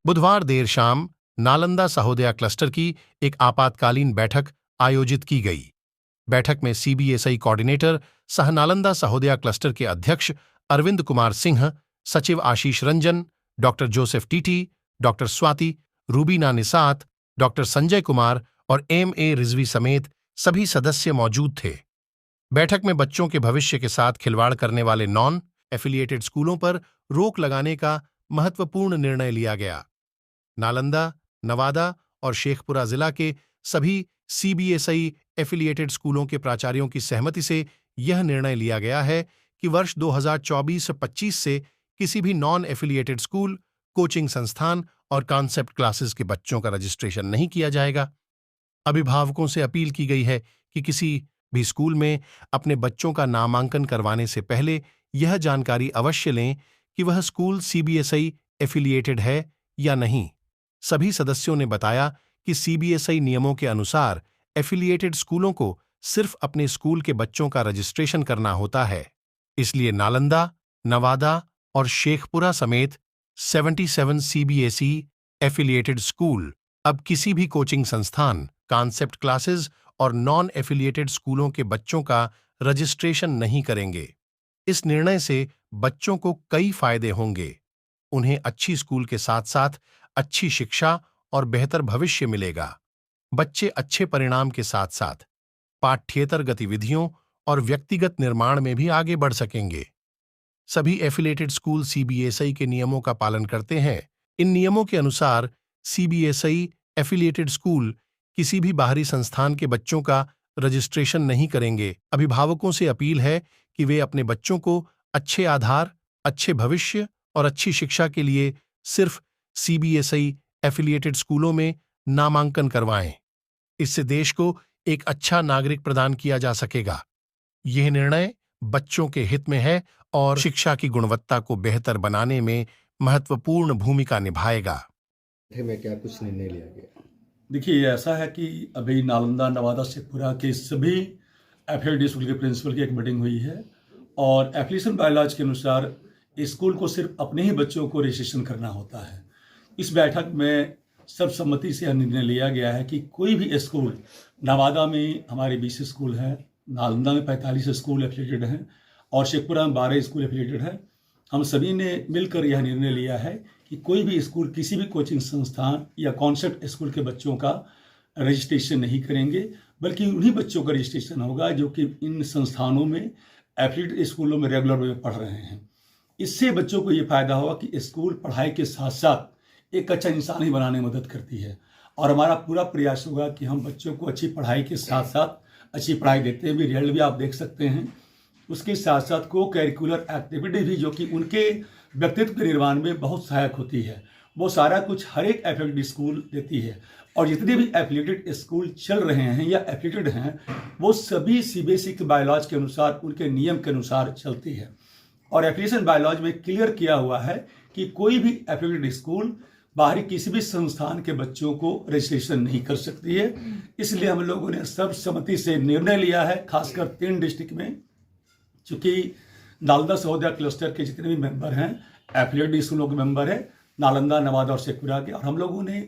बुधवार देर शाम नालंदा सहोदया क्लस्टर की एक आपातकालीन बैठक आयोजित की गई। बैठक में सीबीएसई कोऑर्डिनेटर सह नालंदा सहोदया क्लस्टर के अध्यक्ष अरविंद कुमार सिंह, सचिव Ashish Ranjan, doctor Joseph TT, doctor Swati, Rubina Nisat, doctor Sanjay Kumar और एम.ए. रिजवी समेत सभी सदस्य मौजूद थे। बैठक में बच्चों के भविष्य के साथ खिलवाड़ करने वाले नॉन एफिलिएटेड स्कूलों पर रोक लगाने का महत्वपूर्ण निर्णय लिया गया। नालंदा, नवादा और शेखपुरा जिला के सभी सीबीएसई एफिलिएटेड स्कूलों के प्राचार्यों की सहमति से यह निर्णय लिया गया है कि वर्ष 2024-25 से किसी भी नॉन एफिलिएटेड स्कूल, कोचिंग संस्थान और कॉन्सेप्ट क्लासेस के बच्चों का रजिस्ट्रेशन नहीं किया जाएगा। अभिभावकों से अपील की गई है कि किसी भी स्कूल में अपने बच्चों का नामांकन करवाने से पहले यह जानकारी अवश्य लें कि वह स्कूल सीबीएसई एफिलिएटेड है या नहीं। सभी सदस्यों ने बताया कि सीबीएसई नियमों के अनुसार एफिलिएटेड स्कूलों को सिर्फ अपने स्कूल के बच्चों का रजिस्ट्रेशन करना होता है। इसलिए नालंदा, नवादा और शेखपुरा समेत 77 सीबीएसई एफिलिएटेड स्कूल अब किसी भी कोचिंग संस्थान, कॉन्सेप्ट क्लासेस और नॉन एफिलिएटेड स्कूलों के बच्चों का रजिस्ट्रेशन नहीं करेंगे। इस निर्णय से बच्चों को कई फायदे होंगे। उन्हें अच्छी स्कूल के साथ साथ अच्छी शिक्षा और बेहतर भविष्य मिलेगा। बच्चे अच्छे परिणाम के साथ साथ पाठ्येतर गतिविधियों और व्यक्तिगत निर्माण में भी आगे बढ़ सकेंगे। सभी एफिलिएटेड स्कूल सीबीएसई के नियमों का पालन करते हैं। इन नियमों के अनुसार सीबीएसई एफिलिएटेड स्कूल किसी भी बाहरी संस्थान के बच्चों का रजिस्ट्रेशन नहीं करेंगे। अभिभावकों से अपील है कि वे अपने बच्चों को अच्छे आधार, अच्छे भविष्य और अच्छी शिक्षा के लिए सिर्फ सीबीएसई एफिलिएटेड स्कूलों में नामांकन करवाएं। इससे देश को एक अच्छा नागरिक प्रदान किया जा सकेगा। यह निर्णय बच्चों के हित में है और शिक्षा की गुणवत्ता को बेहतर बनाने में महत्वपूर्ण भूमिका निभाएगा। में क्या कुछ निर्णय लिया गया? देखिए, ऐसा है कि अभी नालंदा, नवादा, शेखपुरा के सभी एफिलिएटेड स्कूल के प्रिंसिपल की एक मीटिंग हुई है और एप्लीकेशन बायलॉज के अनुसार स्कूल को सिर्फ अपने ही बच्चों को रजिस्ट्रेशन करना होता है। इस बैठक में सर्वसम्मति से यह निर्णय लिया गया है कि कोई भी स्कूल, नवादा में हमारे 20 स्कूल हैं, नालंदा में 45 स्कूल एफिलिएटेड हैं और शेखपुरा में 12 स्कूल एफिलिएटेड हैं। हम सभी ने मिलकर यह निर्णय लिया है कि कोई भी स्कूल किसी भी कोचिंग संस्थान या कॉन्सेप्ट स्कूल के बच्चों का रजिस्ट्रेशन नहीं करेंगे, बल्कि उन्हीं बच्चों का रजिस्ट्रेशन होगा जो कि इन संस्थानों में एफिलिएटेड स्कूलों में रेगुलर वे में पढ़ रहे हैं। इससे बच्चों को ये फायदा होगा कि स्कूल पढ़ाई के साथ साथ एक अच्छा इंसान ही बनाने में मदद करती है और हमारा पूरा प्रयास होगा कि हम बच्चों को अच्छी पढ़ाई के साथ साथ अच्छी पढ़ाई देते हुए रिजल्ट भी आप देख सकते हैं। उसके साथ साथ को करिकुलर एक्टिविटी भी जो कि उनके व्यक्तित्व के निर्माण में बहुत सहायक होती है, वो सारा कुछ हर एक एफिलिएटेड स्कूल देती है। और जितने भी एफिलिएटेड स्कूल चल रहे हैं या एफिलिएटेड हैं, वो सभी सीबीएसई के बायलॉज के अनुसार, उनके नियम के अनुसार चलती है। और एप्लीकेशन बायलॉज में क्लियर किया हुआ है कि कोई भी एफिलिएटेड स्कूल बाहरी किसी भी संस्थान के बच्चों को रजिस्ट्रेशन नहीं कर सकती है। इसलिए हम लोगों ने सर्वसम्मति से निर्णय लिया है, खासकर 3 डिस्ट्रिक्ट में, चूंकि नालंदा सहोदया क्लस्टर के जितने भी मेंबर हैं एफिलिएटेड स्कूलों के मेंबर हैं, नालंदा, नवादा और शेखपुरा के, और हम लोगों ने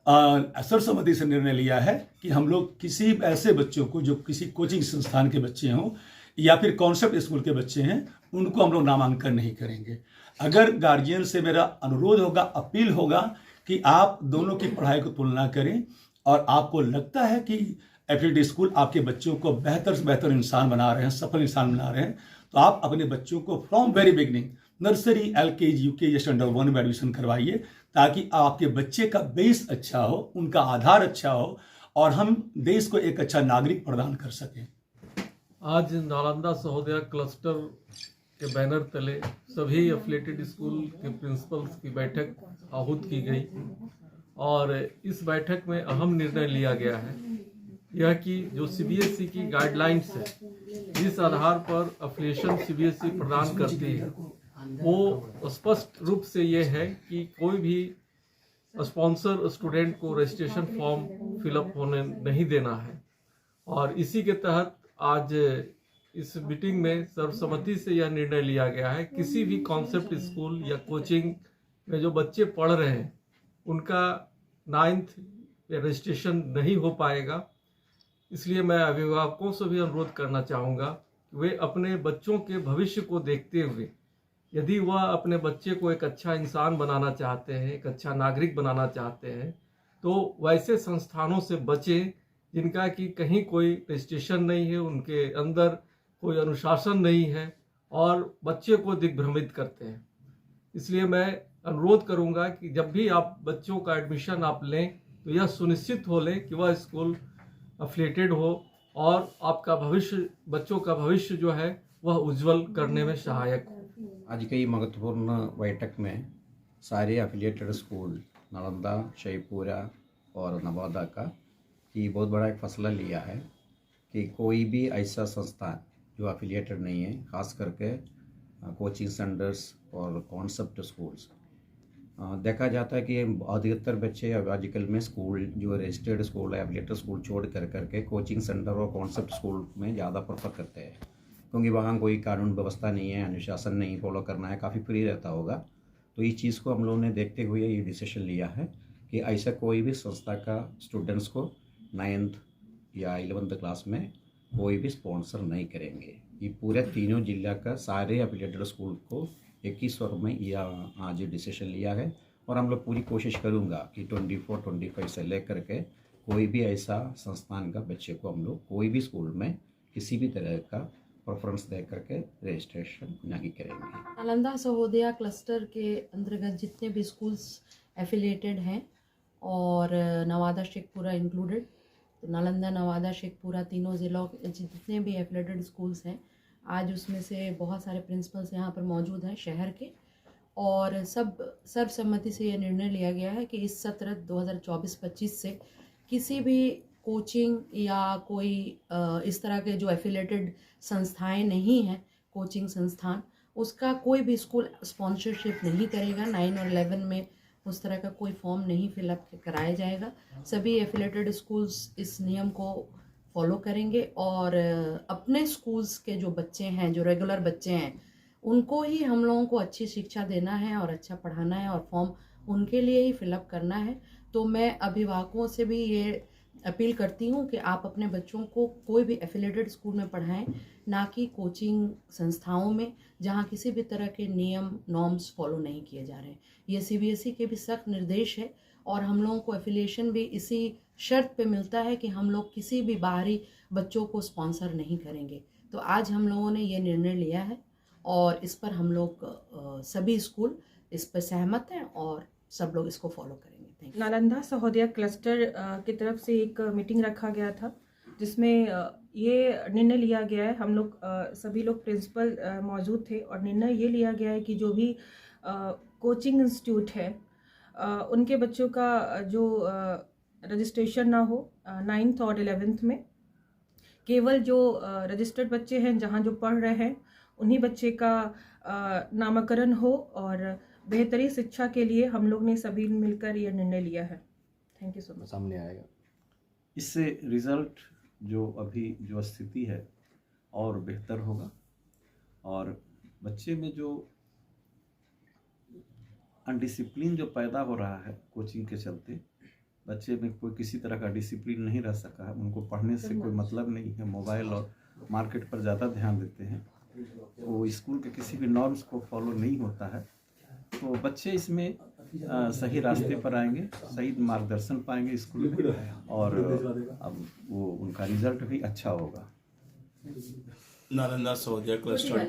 सर्वसम्मति से निर्णय लिया है कि हम लोग किसी ऐसे बच्चों को जो किसी कोचिंग संस्थान के बच्चे हों या फिर कॉन्सेप्ट स्कूल के बच्चे हैं, उनको हम लोग नामांकन नहीं करेंगे। अगर गार्जियन से मेरा अनुरोध होगा, अपील होगा कि आप दोनों की पढ़ाई को तुलना करें और आपको लगता है कि एफिलिएटेड स्कूल आपके बच्चों को बेहतर से बेहतर इंसान बना रहे हैं, सफल इंसान बना रहे हैं, तो आप अपने बच्चों को from very beginning nursery, LKG, UKG, standard 1 में एडमिशन करवाइए, ताकि आपके बच्चे का बेस अच्छा हो, उनका आधार अच्छा हो और हम देश को एक अच्छा नागरिक प्रदान कर सकें। आज नालंदा सहोदया क्लस्टर के बैनर तले सभी एफिलिएटेड स्कूल के प्रिंसिपल्स की बैठक आहूत की गई और इस बैठक में अहम निर्णय लिया गया है यह कि जो सीबीएसई की गाइडलाइंस है जिस आधार पर एफिलिएशन सीबीएसई प्रदान करती है वो स्पष्ट रूप से ये है कि कोई भी स्पॉन्सर स्टूडेंट को रजिस्ट्रेशन फॉर्म फिलअप होने नहीं देना है। और इसी के तहत आज इस मीटिंग में सर्वसम्मति से यह निर्णय लिया गया है किसी भी कॉन्सेप्ट स्कूल या कोचिंग में जो बच्चे पढ़ रहे हैं उनका 9th रजिस्ट्रेशन नहीं हो पाएगा। इसलिए मैं अभिभावकों से भी अनुरोध करना चाहूँगा कि वे अपने बच्चों के भविष्य को देखते हुए यदि वह अपने बच्चे को एक अच्छा इंसान बनाना चाहते हैं, एक अच्छा नागरिक बनाना चाहते हैं, तो वैसे संस्थानों से बचें जिनका कि कहीं कोई रजिस्ट्रेशन नहीं है, उनके अंदर कोई अनुशासन नहीं है और बच्चे को दिग्भ्रमित करते हैं। इसलिए मैं अनुरोध करूंगा कि जब भी आप बच्चों का एडमिशन आप लें तो यह सुनिश्चित हो लें कि वह स्कूल एफिलिएटेड हो और आपका भविष्य, बच्चों का भविष्य जो है वह उज्जवल करने में सहायक हो। आज की महत्वपूर्ण बैठक में सारे एफिलिएटेड स्कूल नालंदा, शेखपुरा और नवादा का कि बहुत बड़ा एक फैसला लिया है कि कोई भी ऐसा संस्थान जो एफिलिएटेड नहीं है, खास करके कोचिंग सेंटर्स और कॉन्सेप्ट स्कूल्स, देखा जाता है कि अधिकतर बच्चे आजकल में स्कूल जो रजिस्टर्ड स्कूल है, एफिलिएटेड स्कूल छोड़ करके कोचिंग सेंटर और कॉन्सेप्ट स्कूल में ज़्यादा प्रेफर करते हैं क्योंकि वहाँ कोई कानून व्यवस्था नहीं है, अनुशासन नहीं फॉलो करना है, काफ़ी फ्री रहता होगा। तो इस चीज़ को हम लोगों ने देखते हुए ये डिसीजन लिया है कि ऐसा कोई भी संस्था का स्टूडेंट्स को 9th या 11th क्लास में कोई भी स्पॉन्सर नहीं करेंगे। ये पूरे तीनों जिला का सारे एफिलिएटेड स्कूल को एक ही स्वर में यह आज डिसीजन लिया है और हम लोग पूरी कोशिश करूँगा कि 24-25 से लेकर के कोई भी ऐसा संस्थान का बच्चे को हम लोग कोई भी स्कूल में किसी भी तरह का प्रेफरेंस दे करके रजिस्ट्रेशन नहीं करेंगे। नालंदा सहोदया क्लस्टर के अंतर्गत जितने भी स्कूल्स एफिलिएटेड हैं और नवादा शेखपुरा इंक्लूडेड, तो नालंदा, नवादा, शेखपुरा तीनों ज़िलों के जितने भी एफिलिएटेड स्कूल्स हैं आज उसमें से बहुत सारे प्रिंसिपल्स यहाँ पर मौजूद हैं शहर के और सर्वसम्मति से यह निर्णय लिया गया है कि इस सत्र 2024-25 से किसी भी कोचिंग या कोई इस तरह के जो एफिलिएटेड संस्थाएं नहीं हैं, कोचिंग संस्थान, उसका कोई भी स्कूल स्पॉन्सरशिप नहीं करेगा। 9 और 11 में उस तरह का कोई फॉर्म नहीं फिलअप कराया जाएगा। सभी एफिलिएटेड स्कूल्स इस नियम को फॉलो करेंगे और अपने स्कूल्स के जो बच्चे हैं, जो रेगुलर बच्चे हैं, उनको ही हम लोगों को अच्छी शिक्षा देना है और अच्छा पढ़ाना है और फॉर्म उनके लिए ही फिलअप करना है। तो मैं अभिभावकों से भी ये अपील करती हूँ कि आप अपने बच्चों को कोई भी एफिलिएटेड स्कूल में पढ़ाएं, ना कि कोचिंग संस्थाओं में जहाँ किसी भी तरह के नियम नॉर्म्स फॉलो नहीं किए जा रहे हैं। ये सीबीएसई के भी सख्त निर्देश है और हम लोगों को एफिलिएशन भी इसी शर्त पे मिलता है कि हम लोग किसी भी बाहरी बच्चों को स्पॉन्सर नहीं करेंगे। तो आज हम लोगों ने ये निर्णय लिया है और इस पर हम लोग सभी स्कूल इस पर सहमत हैं और सब लोग इसको फॉलो करेंगे। Thank you. Nalanda Sahodaya cluster की तरफ से एक मीटिंग रखा गया था जिसमें ये निर्णय लिया गया है, हम लोग सभी लोग प्रिंसिपल मौजूद थे और निर्णय ये लिया गया है कि जो भी कोचिंग इंस्टीट्यूट है उनके बच्चों का जो रजिस्ट्रेशन ना हो 9th और 11th में, केवल जो रजिस्टर्ड बच्चे हैं जहाँ जो पढ़ रहे हैं उन्हीं बच्चे का नामकरण हो और बेहतरीन शिक्षा के लिए हम लोग ने सभी मिलकर ये निर्णय लिया है। Thank you so much. सामने आएगा इससे रिज़ल्ट जो अभी जो स्थिति है और बेहतर होगा और बच्चे में जो अनडिसिप्लिन जो पैदा हो रहा है कोचिंग के चलते, बच्चे में कोई किसी तरह का डिसिप्लिन नहीं रह सका है, उनको पढ़ने से कोई मतलब नहीं है, मोबाइल और मार्केट पर ज़्यादा ध्यान देते हैं, वो स्कूल के किसी भी नॉर्म्स को फॉलो नहीं होता है, तो बच्चे इसमें सही रास्ते पर आएंगे, सही मार्गदर्शन पाएंगे स्कूल में और अब वो उनका रिजल्ट भी अच्छा होगा। नालंदा सहोदया क्लस्टर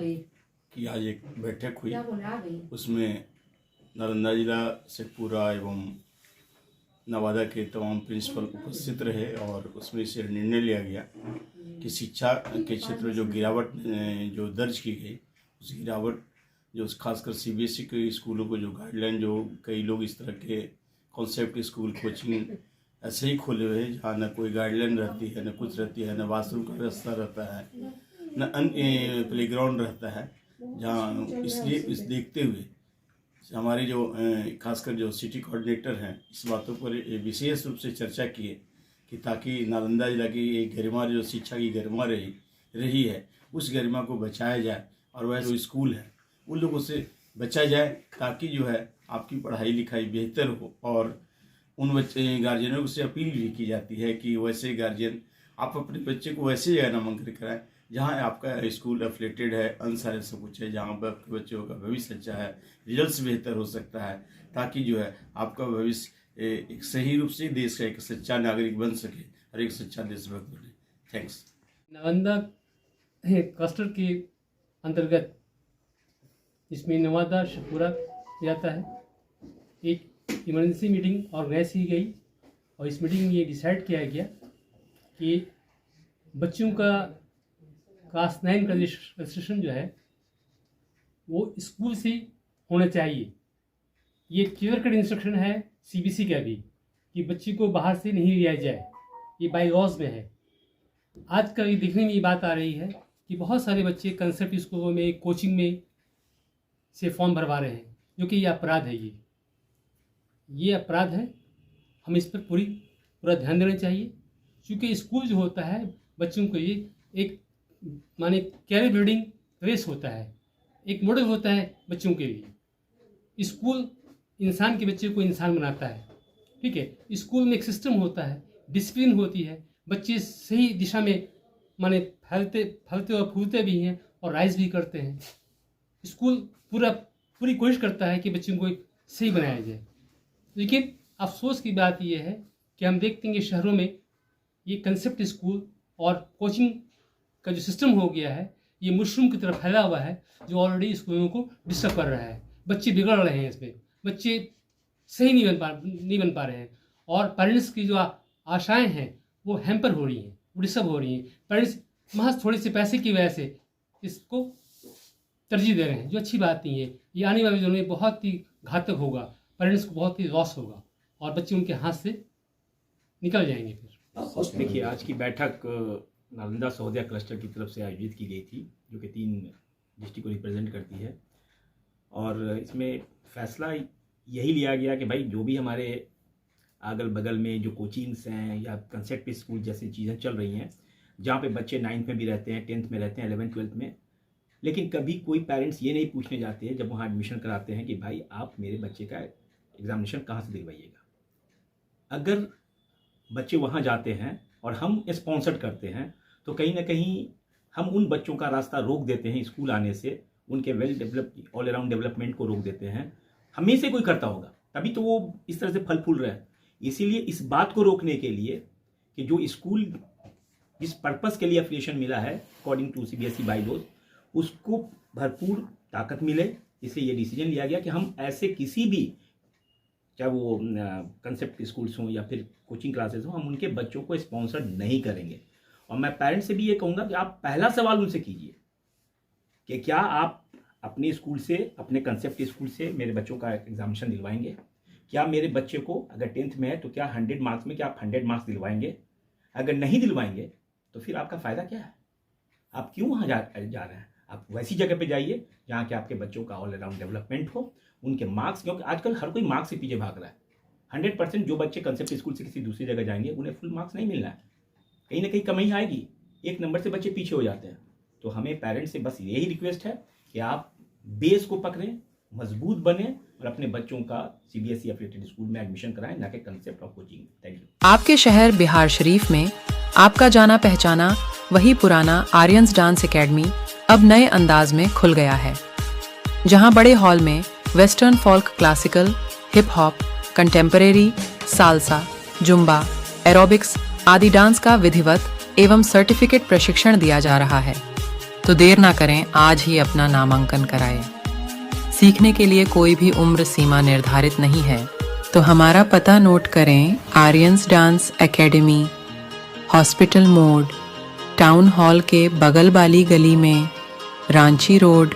की आज एक बैठक हुई, उसमें नालंदा जिला शेखपुरा एवं नवादा के तमाम प्रिंसिपल उपस्थित रहे और उसमें से निर्णय लिया गया कि शिक्षा के क्षेत्र में जो गिरावट जो दर्ज की गई, उस गिरावट जो खासकर सीबीएसई के स्कूलों को जो गाइडलाइन, जो कई लोग इस तरह के कॉन्सेप्ट स्कूल कोचिंग ऐसे ही खोले हुए हैं जहाँ न कोई गाइडलाइन रहती है, न कुछ रहती है, न वाशरूम का व्यवस्था रहता है, न प्लेग्राउंड रहता है, जहाँ इसलिए इस देखते हुए हमारे जो खासकर जो सिटी कोऑर्डिनेटर हैं इस बातों पर विशेष रूप से चर्चा किए कि ताकि नालंदा जिला की एक गरिमा, जो शिक्षा की गरिमा रही है, उस गरिमा को बचाया जाए और वह जो स्कूल है उन लोगों से बचा जाए, ताकि जो है आपकी पढ़ाई लिखाई बेहतर हो। और उन बच्चे गार्जियनों से अपील भी की जाती है कि वैसे गार्जियन आप अपने बच्चे को वैसे जगह नामांकन कराएं जहाँ आपका स्कूल एफिलेटेड है, अंसार सब कुछ है, जहाँ पर आपके बच्चों का भविष्य अच्छा है, रिजल्ट्स बेहतर हो सकता है, ताकि जो है आपका भविष्य एक सही रूप से देश का एक सच्चा नागरिक बन सके और एक सच्चा देशभक्त बने। थैंक्स। नालंदा क्लस्टर के अंतर्गत इसमें नवादा शेखपुरा जाता है, एक इमरजेंसी मीटिंग ऑर्गेनाइज की गई और इस मीटिंग में ये डिसाइड किया गया कि बच्चों का क्लास 9 का रजिस्ट्रेशन जो है वो स्कूल से होना चाहिए। ये क्लियर कट इंस्ट्रक्शन है सीबीएसई का भी कि बच्चे को बाहर से नहीं लिया जाए, ये बाय लॉज में है। आज का ये देखने में ये बात आ रही है कि बहुत सारे बच्चे कंसेप्ट स्कूलों में, कोचिंग में से फॉर्म भरवा रहे हैं, जो कि ये अपराध है। ये अपराध है, हम इस पर पूरा ध्यान देना चाहिए, क्योंकि स्कूल जो होता है बच्चों के लिए एक माने कैरियर बिल्डिंग रेस होता है, एक मॉडल होता है बच्चों के लिए। स्कूल इंसान के बच्चे को इंसान बनाता है, ठीक है। स्कूल में एक सिस्टम होता है, डिसिप्लिन होती है, बच्चे सही दिशा में माने फलते और फूलते भी हैं और राइज भी करते हैं। स्कूल पूरी कोशिश करता है कि बच्चों को सही बनाया जाए। लेकिन अफसोस की बात यह है कि हम देखते हैं कि शहरों में ये कंसेप्ट स्कूल और कोचिंग का जो सिस्टम हो गया है, ये मशरूम की तरफ फैला हुआ है, जो ऑलरेडी स्कूलों को डिस्टर्ब कर रहा है। बच्चे बिगड़ रहे हैं, इसमें बच्चे सही नहीं बन पा रहे हैं और पेरेंट्स की जो आशाएं हैं वो हैम्पर हो रही हैं, वो डिस्टर्ब हो रही हैं। पेरेंट्स महज थोड़े से पैसे की वजह से इसको तरजीह दे रहे हैं, जो अच्छी बात नहीं है। ये आने वाले दिनों में बहुत ही घातक होगा, पेरेंट्स को बहुत ही लॉस होगा और बच्चे उनके हाथ से निकल जाएंगे। फिर देखिए, आज की बैठक नालंदा सहोदया क्लस्टर की तरफ से आयोजित की गई थी, जो कि 3 डिस्ट्रिक्ट को रिप्रेजेंट करती है। और इसमें फैसला यही लिया गया कि भाई जो भी हमारे अगल बगल में जो कोचिंग्स हैं या कंसेप्ट स्कूल जैसी चीज़ें चल रही हैं, जहाँ पे बच्चे 9th में भी रहते हैं, 10th में रहते हैं, 11th 12th में, लेकिन कभी कोई पेरेंट्स ये नहीं पूछने जाते हैं जब वहाँ एडमिशन कराते हैं कि भाई आप मेरे बच्चे का एग्जामिनेशन कहाँ से दिलवाइएगा। अगर बच्चे वहाँ जाते हैं और हम स्पॉन्सर्ड करते हैं तो कहीं ना कहीं हम उन बच्चों का रास्ता रोक देते हैं स्कूल आने से, उनके well develop all around development को रोक देते हैं। हमें से कोई करता होगा तभी तो वो इस तरह से फल फूल रहा है। इसीलिए इस बात को रोकने के लिए कि जो स्कूल जिस पर्पस के लिए एफिलिएशन मिला है अकॉर्डिंग टू सीबीएसई बाईलॉज, उसको भरपूर ताकत मिले, इसलिए ये डिसीजन लिया गया कि हम ऐसे किसी भी, चाहे वो कंसेप्ट स्कूल्स हों या फिर कोचिंग क्लासेस हों, हम उनके बच्चों को स्पॉन्सर नहीं करेंगे। और मैं पेरेंट्स से भी ये कहूँगा कि आप पहला सवाल उनसे कीजिए कि क्या आप अपने स्कूल से, अपने कंसेप्ट स्कूल से मेरे बच्चों का एग्जामिनेशन दिलवाएंगे? क्या मेरे बच्चे को अगर 10th में है तो क्या 100 मार्क्स में क्या आप 100 मार्क्स दिलवाएंगे? अगर नहीं दिलवाएंगे तो फिर आपका फ़ायदा क्या है? आप क्यों वहाँ जा रहे हैं? आप वैसी जगह पे जाइए जहाँ के आपके बच्चों का ऑल अराउंड डेवलपमेंट हो, उनके मार्क्स, क्योंकि आजकल हर कोई मार्क्स से पीछे भाग रहा है। 100% जो बच्चे कंसेप्ट स्कूल से किसी दूसरी जगह जाएंगे उन्हें फुल मार्क्स नहीं मिलना है, कहीं ना कहीं कमी आएगी, 1 नंबर से बच्चे पीछे हो जाते हैं। तो हमें पेरेंट्स से बस यही रिक्वेस्ट है कि आप बेस को पकड़ें, मजबूत बने और अपने बच्चों का सीबीएसई एफिलिएटेड स्कूल में एडमिशन कराएं, ना कि concept of coaching. Thank you. आपके शहर बिहार शरीफ में आपका जाना पहचाना वही पुराना आर्यंस डांस एकेडमी अब नए अंदाज में खुल गया है, जहां बड़े हॉल में western folk, classical, hip hop, contemporary, salsa, Zumba, aerobics आदि डांस का विधिवत एवं सर्टिफिकेट प्रशिक्षण दिया जा रहा है। तो देर ना करें, आज ही अपना नामांकन कराएं। सीखने के लिए कोई भी उम्र सीमा निर्धारित नहीं है, तो हमारा पता नोट करें। आर्यंस डांस एकेडमी, हॉस्पिटल मोड़, टाउन हॉल के बगल वाली गली में, रांची रोड,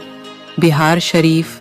बिहार शरीफ,